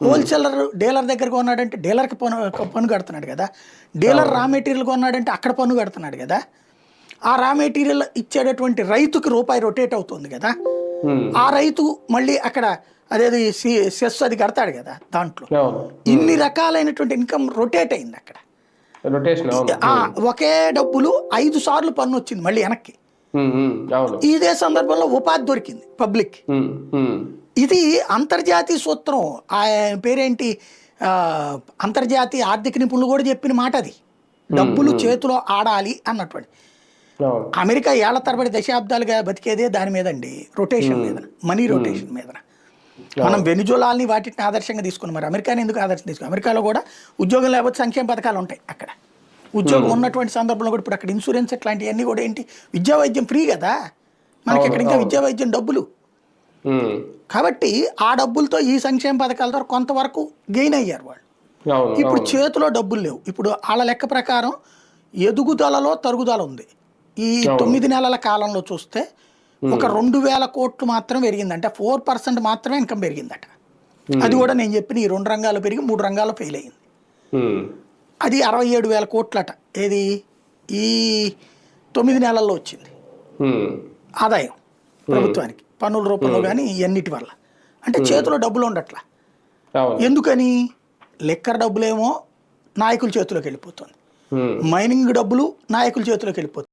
Wholesaler dealer దగ్గర కొన్నాడంటే డీలర్కి పన్ను కడుతున్నాడు కదా, డీలర్ రా మెటీరియల్ కొన్నాడంటే అక్కడ పన్ను కడుతున్నాడు కదా, ఆ రా మెటీరియల్ ఇచ్చేటటువంటి రైతుకి రూపాయి రొటేట్ అవుతుంది కదా, ఆ రైతు మళ్ళీ అక్కడ అదేది సెస్ అది కడతాడు కదా, దాంట్లో ఇన్ని రకాలైనటువంటి ఇన్కమ్ రొటేట్ అయింది అక్కడ. ఒకే డబ్బులు 5 సార్లు పన్ను వచ్చింది మళ్ళీ వెనక్కి. ఇదే సందర్భంలో ఉపాధి దొరికింది పబ్లిక్. ఇది అంతర్జాతీయ సూత్రం. ఆ పేరేంటి, అంతర్జాతీయ ఆర్థిక నిపుణులు కూడా చెప్పిన మాట అది. డబ్బులు చేతిలో ఆడాలి అన్నటువంటి. అమెరికా ఏళ్ల తరబడి దశాబ్దాలుగా బతికేదే దాని మీద అండి, రొటేషన్ మీద, మనీ రొటేషన్ మీద. మనం వెనిజులాల్ని వాటిని ఆదర్శంగా తీసుకున్నాం, మరి అమెరికాని ఎందుకు ఆదర్శం తీసుకున్నాం? అమెరికాలో కూడా ఉద్యోగం లేకపోతే సంక్షేమ పథకాలు ఉంటాయి. అక్కడ ఉద్యోగం ఉన్నటువంటి సందర్భంలో కూడా ఇప్పుడు అక్కడ ఇన్సూరెన్స్ ఇట్లాంటివన్నీ కూడా ఏంటి, విద్యా వైద్యం ఫ్రీ కదా, మనకి ఇక్కడ ఇంకా విద్యా వైద్యం డబ్బులు. కాబట్టి ఆ డబ్బులతో ఈ సంక్షేమ పథకాల ద్వారా కొంతవరకు గెయిన్ అయ్యారు వాళ్ళు. ఇప్పుడు చేతిలో డబ్బులు లేవు. ఇప్పుడు వాళ్ళ లెక్క ప్రకారం ఎదుగుదలలో తరుగుదల ఉంది. ఈ 9 నెలల కాలంలో చూస్తే ఒక 2000 కోట్లు మాత్రం పెరిగింది, అంటే 4% మాత్రమే ఇన్కమ్ పెరిగిందట. అది కూడా నేను చెప్పిన ఈ 2 రంగాలు పెరిగి 3 రంగాల్లో ఫెయిల్ అయింది. అది 67,000 కోట్లట. ఏది ఈ 9 నెలల్లో వచ్చింది ఆదాయం ప్రభుత్వానికి, పన్నుల రూపంలో కానీ ఇవన్నిటి వల్ల. అంటే చేతిలో డబ్బులు ఉండట్లా. ఎందుకని? లిక్కర్ డబ్బులేమో నాయకుల చేతిలోకి వెళ్ళిపోతుంది, మైనింగ్ డబ్బులు నాయకుల చేతిలోకి వెళ్ళిపోతుంది.